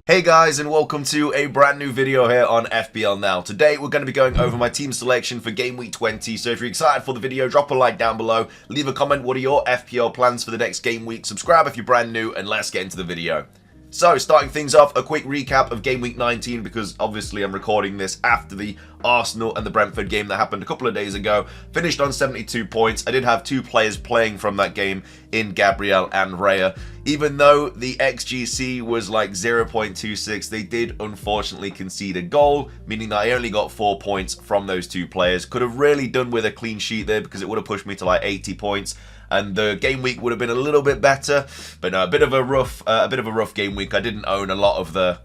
Hey guys, and welcome to a brand new video here on FPL Now. Today we're going to be going over my team selection for Game Week 20, so if you're excited for the video, drop a like down below, leave a comment, what are your FPL plans for the next game week, subscribe if you're brand new, and let's get into the video. So, starting things off, a quick recap of Game Week 19, because obviously I'm recording this after the Arsenal and the Brentford game that happened a couple of days ago. Finished on 72 points. I did have two players playing from that game in Gabriel and Raya. Even though the XGC was like 0.26, they did unfortunately concede a goal, meaning that I only got 4 points from those two players. Could have really done with a clean sheet there because it would have pushed me to like 80 points. And the game week would have been a little bit better, but no, a bit of a rough game week. I didn't own a lot of the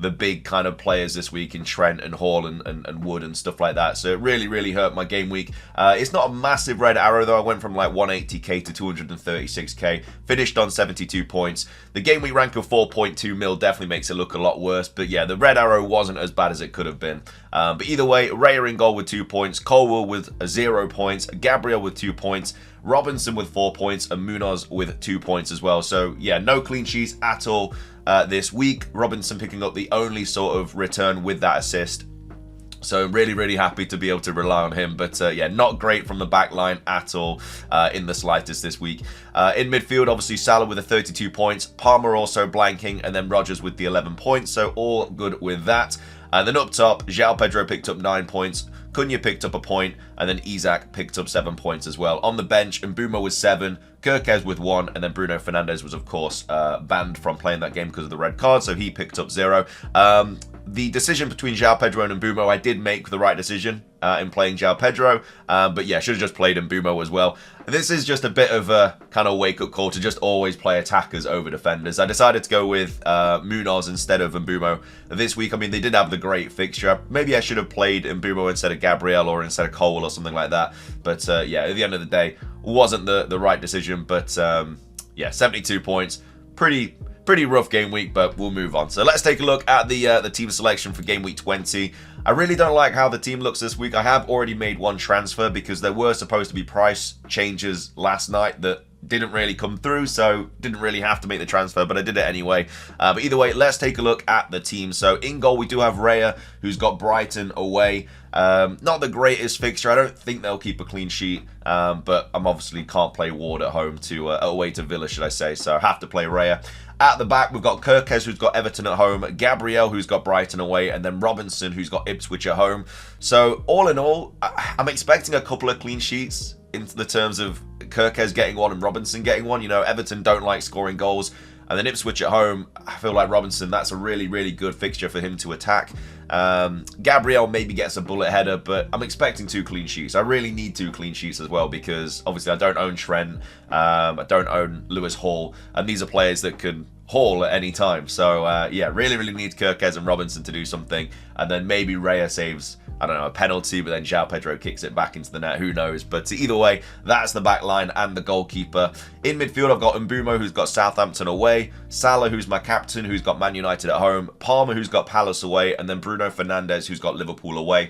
big kind of players this week in Trent and Hall and Wood and stuff like that. So it really hurt my game week. It's not a massive red arrow though. I went from like 180k to 236k. Finished on 72 points. The game week rank of 4.2 mil definitely makes it look a lot worse. But yeah, the red arrow wasn't as bad as it could have been. But either way, Raya in goal with 2 points. Colwell with 0 points. Gabriel with 2 points. Robinson with 4 points. And Munoz with 2 points as well. So yeah, no clean sheets at all this week. Robinson picking up the only sort of return with that assist. So really happy to be able to rely on him. But yeah, not great from the back line at all in the slightest this week. In midfield, obviously Salah with the 32 points. Palmer also blanking. And then Rodgers with the 11 points. So all good with that. And then up top, João Pedro picked up 9 points. Cunha picked up a point, and then Isaac picked up 7 points as well. On the bench, Mbeumo was 7, Kirkez with 1, and then Bruno Fernandes was, of course, banned from playing that game because of the red card, so he picked up 0. The decision between João Pedro and Mbeumo, I did make the right decision in playing João Pedro, but yeah, should have just played Mbeumo as well. This is just a bit of a kind of wake-up call to just always play attackers over defenders. I decided to go with Munoz instead of Mbeumo this week. I mean, they did have the great fixture. Maybe I should have played Mbeumo instead of Gabriel or instead of Cole or something like that. But yeah, at the end of the day, wasn't the right decision. But yeah, 72 points. Pretty rough game week, but we'll move on. So let's take a look at the team selection for Game Week 20. I really don't like how the team looks this week. I have already made one transfer because there were supposed to be price changes last night that didn't really come through, so didn't really have to make the transfer, but I did it anyway. But either way, let's take a look at the team. So in goal, we do have Raya, who's got Brighton away. Not the greatest fixture. I don't think they'll keep a clean sheet, but I'm obviously can't play Ward at home away to Villa, should I say, so I have to play Raya. At the back, we've got Kirkez, who's got Everton at home, Gabriel, who's got Brighton away, and then Robinson, who's got Ipswich at home. So all in all, I'm expecting a couple of clean sheets in the terms of Kirkez getting one and Robinson getting one. You know, Everton don't like scoring goals. And then Ipswich at home, I feel like Robinson, that's a really good fixture for him to attack. Gabriel maybe gets a bullet header, but I'm expecting 2 clean sheets. I really need 2 clean sheets as well because obviously I don't own Trent, I don't own Lewis Hall, and these are players that can haul at any time. So yeah, really need Kirkez and Robinson to do something, and then maybe Raya saves, I don't know, a penalty, but then João Pedro kicks it back into the net. Who knows? But either way, that's the back line and the goalkeeper. In midfield, I've got Mbeumo, who's got Southampton away. Salah, who's my captain, who's got Man United at home. Palmer, who's got Palace away. And then Bruno Fernandes, who's got Liverpool away.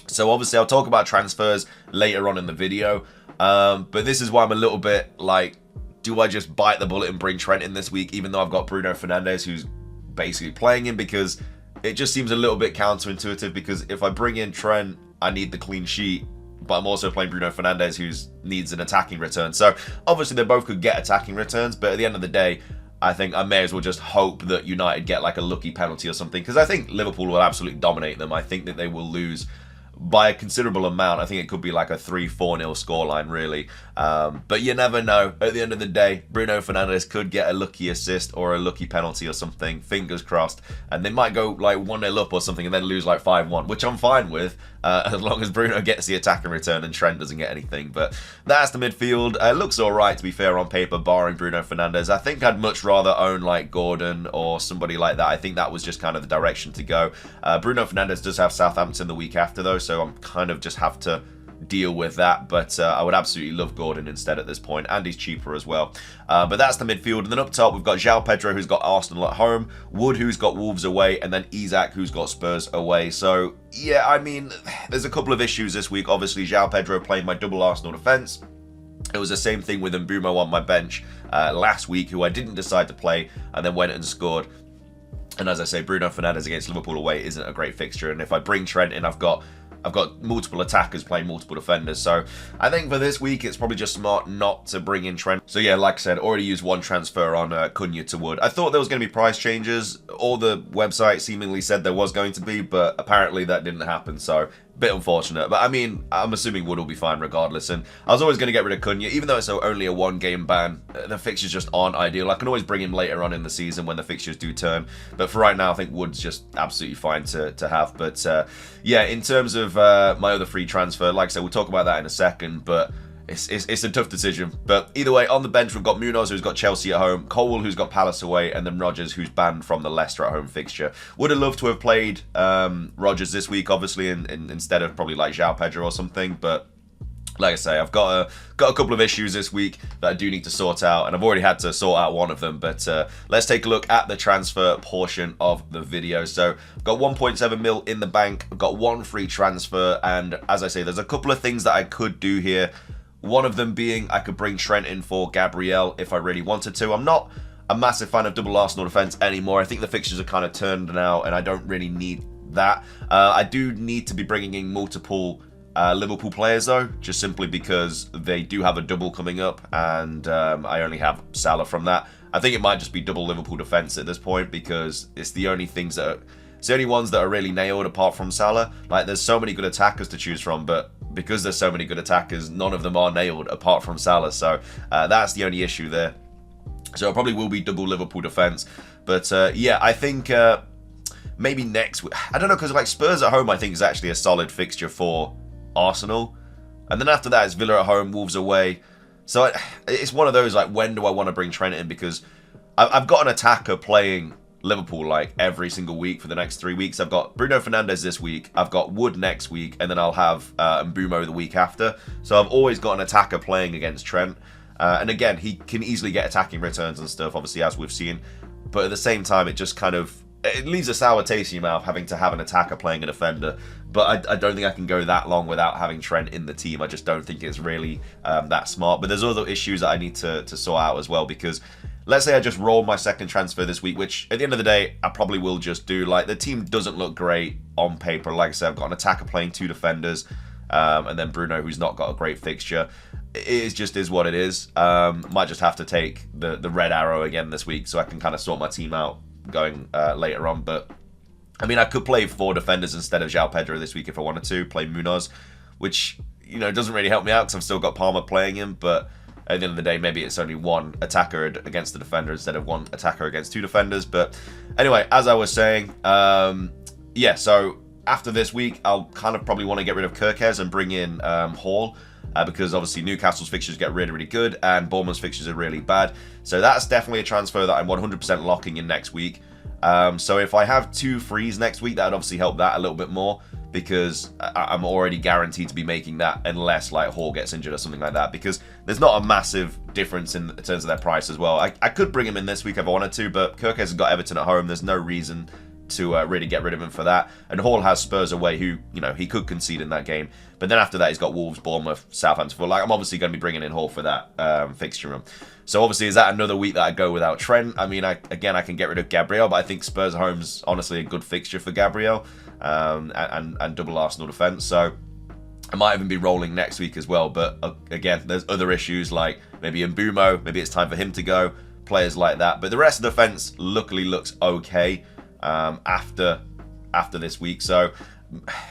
So obviously, I'll talk about transfers later on in the video. But this is why I'm a little bit like, do I just bite the bullet and bring Trent in this week, even though I've got Bruno Fernandes, who's basically playing him? Because it just seems a little bit counterintuitive, because if I bring in Trent, I need the clean sheet, but I'm also playing Bruno Fernandes, who needs an attacking return. So obviously they both could get attacking returns, but at the end of the day, I think I may as well just hope that United get like a lucky penalty or something, because I think Liverpool will absolutely dominate them. I think that they will lose by a considerable amount. I think it could be like a 3-4-0 scoreline, really. But you never know. At the end of the day, Bruno Fernandes could get a lucky assist or a lucky penalty or something. Fingers crossed. And they might go like 1-0 up or something and then lose like 5-1, which I'm fine with, as long as Bruno gets the attacking return and Trent doesn't get anything. But that's the midfield. It looks all right, to be fair, on paper, barring Bruno Fernandes. I think I'd much rather own like Gordon or somebody like that. I think that was just kind of the direction to go. Bruno Fernandes does have Southampton the week after, though, so I'm kind of just have to deal with that, but I would absolutely love Gordon instead at this point, and he's cheaper as well. But that's the midfield, and then up top we've got João Pedro, who's got Arsenal at home, Wood, who's got Wolves away, and then Isaac, who's got Spurs away. So yeah, I mean, there's a couple of issues this week. Obviously, João Pedro playing my double Arsenal defence. It was the same thing with Mbeumo on my bench last week, who I didn't decide to play and then went and scored. And as I say, Bruno Fernandes against Liverpool away isn't a great fixture. And if I bring Trent in, I've got multiple attackers playing multiple defenders. So I think for this week, it's probably just smart not to bring in Trent. So yeah, like I said, already used one transfer on Cunha to Wood. I thought there was going to be price changes. All the websites seemingly said there was going to be, but apparently that didn't happen. So a bit unfortunate. But I mean, I'm assuming Wood will be fine regardless. And I was always going to get rid of Cunha, even though it's only a one-game ban. The fixtures just aren't ideal. I can always bring him later on in the season when the fixtures do turn. But for right now, I think Wood's just absolutely fine to have. But yeah, in terms of my other free transfer, like I said, we'll talk about that in a second, but it's a tough decision. But either way, on the bench, we've got Munoz, who's got Chelsea at home, Colwell, who's got Palace away, and then Rodgers, who's banned from the Leicester at home fixture. Would have loved to have played Rodgers this week, obviously, instead of probably like João Pedro or something, but like I say, I've got a couple of issues this week that I do need to sort out, and I've already had to sort out one of them. But let's take a look at the transfer portion of the video. So I've got 1.7 mil in the bank. I've got one free transfer, and as I say, there's a couple of things that I could do here. One of them being I could bring Trent in for Gabriel if I really wanted to. I'm not a massive fan of double Arsenal defence anymore. I think the fixtures are kind of turned now, and I don't really need that. I do need to be bringing in multiple Liverpool players though, just simply because they do have a double coming up, and I only have Salah from that. I think it might just be double Liverpool defense at this point, because it's the only things that it's the only ones that are really nailed apart from Salah. Like, there's so many good attackers to choose from, but because there's so many good attackers, none of them are nailed apart from Salah. So that's the only issue there. So it probably will be double Liverpool defense. But yeah, I think maybe next week, I don't know, because like Spurs at home I think is actually a solid fixture for Arsenal, and then after that it's Villa at home, Wolves away. So it's one of those, like, when do I want to bring Trent in? Because I've got an attacker playing Liverpool like every single week for the next 3 weeks. I've got Bruno Fernandes this week, I've got Wood next week, and then I'll have Mbeumo the week after. So I've always got an attacker playing against Trent, and again, he can easily get attacking returns and stuff, obviously, as we've seen. But at the same time, it just kind of, it leaves a sour taste in your mouth having to have an attacker playing a defender. But I don't think I can go that long without having Trent in the team. I just don't think it's really that smart. But there's other issues that I need to sort out as well, because let's say I just roll my second transfer this week, which at the end of the day, I probably will just do. Like, the team doesn't look great on paper. Like I said, I've got an attacker playing two defenders, and then Bruno, who's not got a great fixture. It just is what it is. Might just have to take the red arrow again this week so I can kind of sort my team out going later on. But I mean, I could play four defenders instead of João Pedro this week if I wanted to, play Munoz, which, you know, doesn't really help me out because I've still got Palmer playing him. But at the end of the day, maybe it's only one attacker against the defender instead of one attacker against two defenders. But anyway, as I was saying, yeah, so after this week, I'll kind of probably want to get rid of Kirkes and bring in Hall, because obviously Newcastle's fixtures get really, really good and Bournemouth's fixtures are really bad. So that's definitely a transfer that I'm 100% locking in next week. So if I have two frees next week, that would obviously help that a little bit more, because I'm already guaranteed to be making that unless like Hall gets injured or something like that, because there's not a massive difference in terms of their price as well. I could bring him in this week if I wanted to, but Kirkes has got Everton at home. There's no reason to really get rid of him for that. And Hall has Spurs away, who, you know, he could concede in that game. But then after that, he's got Wolves, Bournemouth, Southampton. Like, I'm obviously going to be bringing in Hall for that fixture room. So obviously, is that another week that I go without Trent? I mean, again, I can get rid of Gabriel, but I think Spurs at home's honestly a good fixture for Gabriel, and double Arsenal defence. So I might even be rolling next week as well. But again, there's other issues like maybe Mbeumo, maybe it's time for him to go, players like that. But the rest of the defence luckily looks okay after this week. So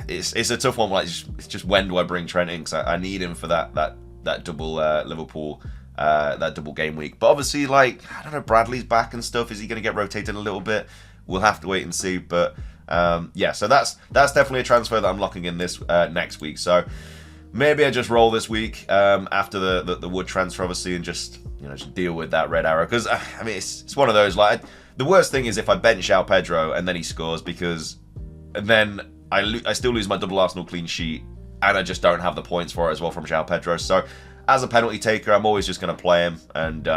it's a tough one. Like, it's just when do I bring Trent in? Because I need him for that double Liverpool, that double game week. But obviously, like, I don't know, Bradley's back and stuff. Is he going to get rotated a little bit? We'll have to wait and see. But yeah, so that's definitely a transfer that I'm locking in this next week. So maybe I just roll this week after the Wood transfer, obviously, and just, you know, just deal with that red arrow. Because I mean, it's one of those, like, the worst thing is if I bench João Pedro and then he scores, because then I still lose my double Arsenal clean sheet, and I just don't have the points for it as well from João Pedro. So as a penalty taker, I'm always just going to play him. And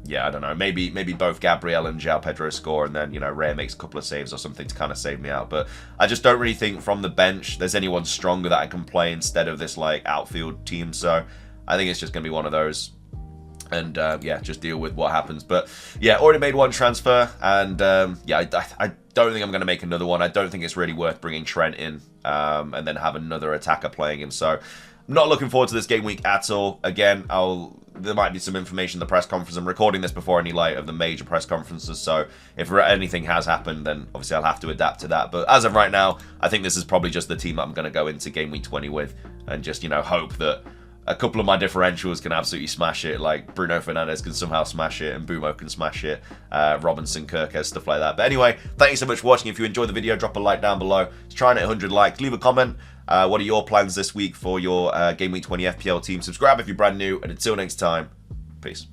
yeah, I don't know, maybe both Gabriel and João Pedro score, and then, you know, Ray makes a couple of saves or something to kind of save me out. But I just don't really think from the bench there's anyone stronger that I can play instead of this, like, outfield team. So I think it's just going to be one of those. and yeah, just deal with what happens. But yeah, already made one transfer, and yeah, I don't think I'm going to make another one. I don't think it's really worth bringing Trent in and then have another attacker playing him. So I'm not looking forward to this game week at all. Again, there might be some information in the press conference. I'm recording this before any light of the major press conferences, so if anything has happened, then obviously I'll have to adapt to that. But as of right now, I think this is probably just the team that I'm going to go into game week 20 with, and just, you know, hope that a couple of my differentials can absolutely smash it, like Bruno Fernandes can somehow smash it, and Bumo can smash it, Robinson, Kirkes, stuff like that. But anyway, thank you so much for watching. If you enjoyed the video, drop a like down below. Let's try and hit 100 likes. Leave a comment. What are your plans this week for your Game Week 20 FPL team? Subscribe if you're brand new, and until next time, peace.